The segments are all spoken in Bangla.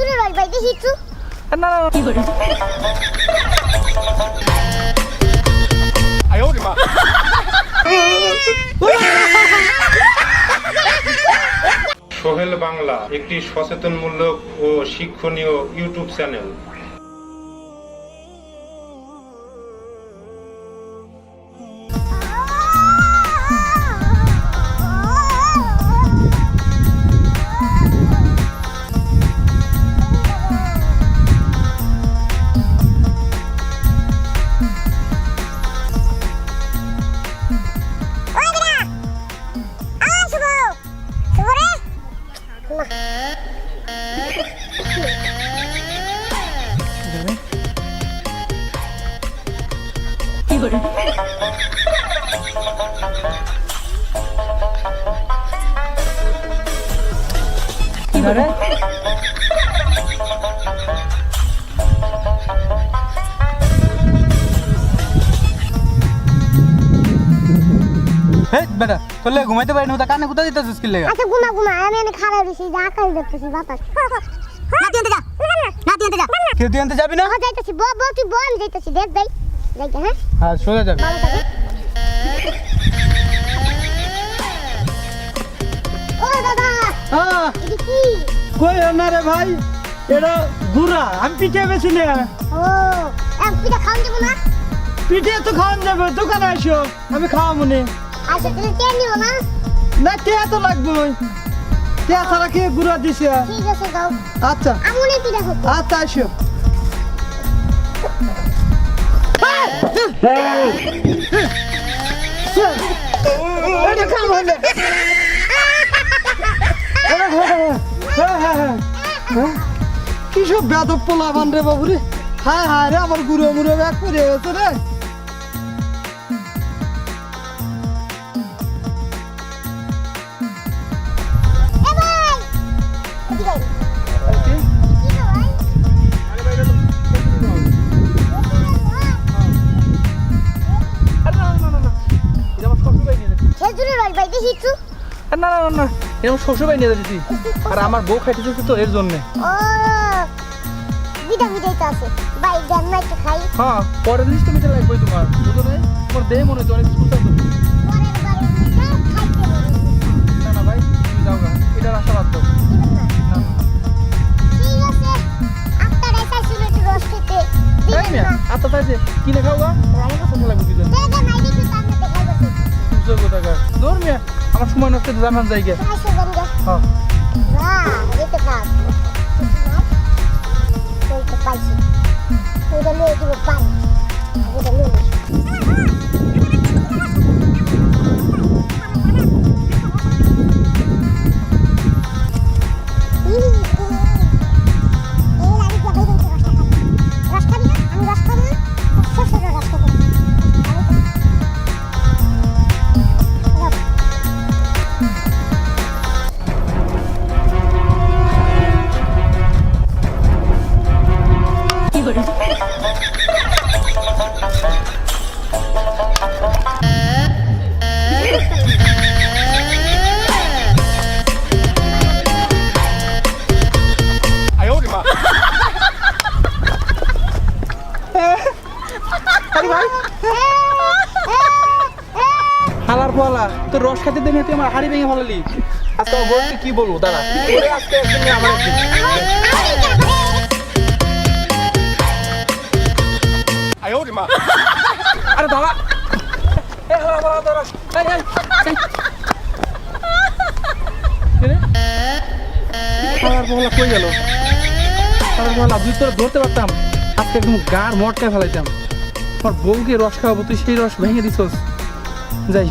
খেজুরের রস ভাই দেখি একটু। না না কি করে আয় ওরে মা সোহেল বাংলা একটি সচেতনমূলক ও শিক্ষণীয় ইউটিউব চ্যানেল। কি করে কি করে হে বেটা তোলে ঘুমাইতে পারি না তা কানে কোথা দিতেছিস কি লাগা আচ্ছা ঘুমা ঘুমা আমি এনে খারাপ দিছি যা আকাশ দেখতেছি বাতাস না দিতে যা না দিতে যা কে তুই আনতে যাবি না ও যাইতেছি বউ তুই বউ আমি যাইতেছি দেখ ভাই যাইতে হ্যাঁ হ্যাঁ সোজা যাবি ভালো থাকে ও দাদা হ্যাঁ এটা কি কই না রে ভাই এটা গুড়া আমি পিঠে বেছি না ও এক পিঠা খাওয়া যাবো না পিঠে তো খাওয়ান যাবে দোকানে আসো আমি খাওয়াবো নি আচ্ছা তুমি কে নিও না না কে এত লাগবে কে ছাড়া কে গুড়া দিছে ঠিক আছে যাও আচ্ছা আমুনি পিঠা খাবো আচ্ছা আসো এটা কাম হলে কি সব বেদব পোলা বান রে বাবু রে হায় হায় রে আমার গুরু মুরো ব্যাগ করে গেছে রে এ ভাই এদিকে আয়। কি গো ভাই খেজুরের রস ভাই দেখি একটু। না না না এরকম শ্বশুর বাড়ি নিয়ে যাচ্ছি আর আমার বউ খাইতেছে তো এর জন্য ও বিটা বিটাই তো আছে ভাই দেন না একটু খাই হ্যাঁ পরের জিনিস তো মিঠে লাগবে তোমার বুঝো না তোমার দেহ মনে হচ্ছে অনেক সুস্থ তুমি পরের বারে মিঠা খাইতে বলি না না ভাই তুমি যাও গা এটার আশা বাদ দাও দিবেন না না না ঠিক আছে আপনার এসা ছিল একটু রস খেতে দিবেন না আচ্ছা তাই কিনে খাও গা আর আমার কাছে লাগবে কি জানো দেখা নাই দেখি তো আপনি দেখাই বসে বুঝছো কোথাকার ধর মিয়া আমার সময় নষ্ট করে জানান যাই গে আসো গঙ্গা হ্যাঁ বাহ এই তো কাজ ওই তো পাইছি ওইটা নিয়ে দিব পানি ওইটা নিয়ে কি করে আয় ওরে মা আরে ভাই হালার পালা তোর রস খাতে দেনে তুই আমার হাড়ি ভেঙে ফেলালি আজকে আমার বউকে কি বলবো দাঁড়া ওরে আজকে একদিন আমার একদিন আয় ওরে মা আরে দাঁড়া এ হালা পালা দাঁড়া এই এই হালার পালা কই গেল হালার পালা দুই তোর ধরতে পারতাম আজকে একদম গার মটকায় ফেলাইতাম আমার বউকে রস খাওয়াবো তুই সেই রস ভেঙে দিছস যাই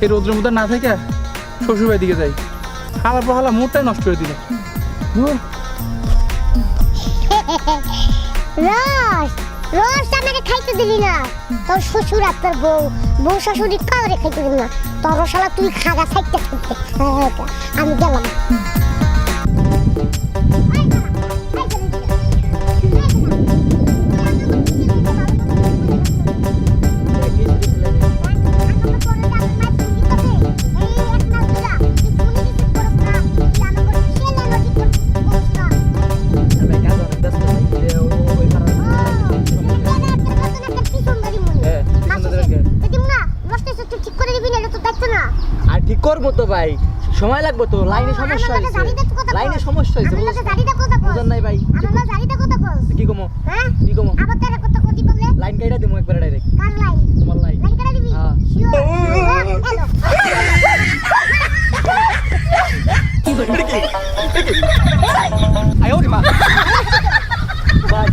এই রৌদ্রের মধ্যে না থেকে শ্বশুরবাড়ির দিকে যাই হালার পর হালা মোটটাই নষ্ট করে দিল রস রস আমাকে খাইতে দিলি না তোর শ্বশুর আর তোর বউ বউ শাশুড়ি কাউরে খাইতে দিলি না তোর রসালা তুই খাগা খাইতে খাইতে আমি গেলাম ভাই সময় লাগবে তো লাইনে সমস্যা আমার লগে হয়েছে গাড়িতে কথা বল। লাইনে সমস্যা হয়েছে আমার লগে গাড়িতে কথা বল। বুঝেন নাই ভাই আমার লগে গাড়িতে কথা বল। কি কমো হ্যাঁ কি কমো আবার তারা কথা কতি বললে লাইন কাইটা দিমু একবার ডাইরেক্ট কার লাইন তোমার লাইন লাইন কেটে দিবি হ্যাঁ। শিওর হ্যালো哎呦我的妈！ ভাই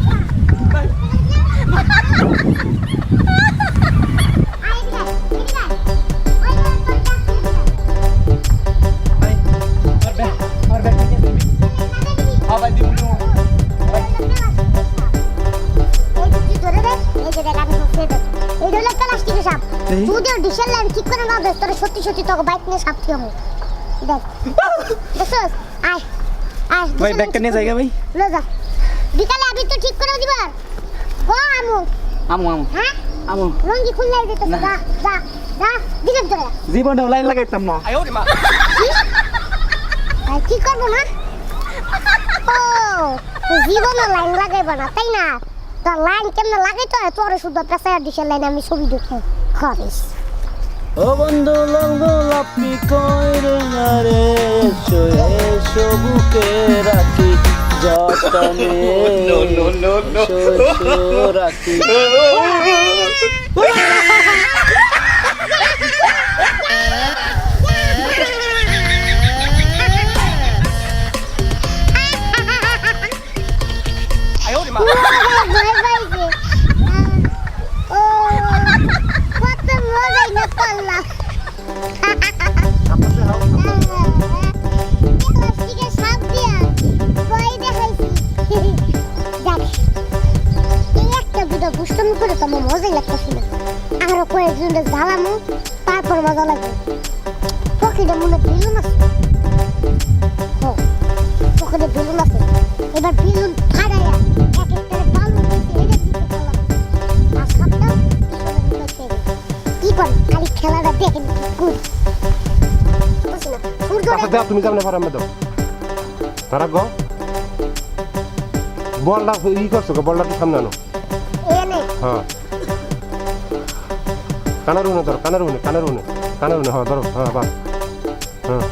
সত্যি সত্যি তোকে বাইক নিয়ে সাপটি হবো দেখ দেখছস আয় আয় ভাই ব্যাগটা নিয়ে যাইগা ভাই লো যা বিকালে আবি তো ঠিক করে দিবার গো আমু আমু আমু হ্যাঁ আমু রঙ্গি খুললে দিতে না। যা যা যা দিকে ধরে জীবনে লাইন লাগাইতাম না 哎呦我的妈！ আর কি করবো না ও জীবনে লাইন লাগাইবা না তাই না তোর লাইন কেমনে লাগাইতে হয় তোর শুধু পেশায় ডিশের লাইন আমি ছবি দেখে খাবিস ও বন্ধু লঙ্গল আপনি কইরে না রে এসো এসো বুকে রাখি যতনে এসো এসো রাখি ভয় পাইছে ও কত মজাই না করলাম প্লাস্টিকের সাপ দিয়া ভয় দেখাইছি দেখ এই একটা দুটো দুষ্টমি করে তো আমার মজাই লাগতেছিল আরো কয়েকজনকে জ্বালামো তারপর মজা লাগবে পকেটে মনে বেলুন আছে পকেটে বেলুন আছে এবার বেলুন ফাড়াইয়া এক একটা বালু দিতে এটা দিতে পারলাম আর সাপটা পিছনে ঢুকাইছে কি করে খালি খেলাটা দেখেন কি করি বুঝছি না সূর্য আচ্ছা দাও তুমি যাও না ফারামে দাও তারা গো বলটা ই করছো গো বলটা তো সামনে আনো এনে হ্যাঁ কানার উনে ধরো কানার উনে হ্যাঁ ধরো হ্যাঁ বাস হ্যাঁ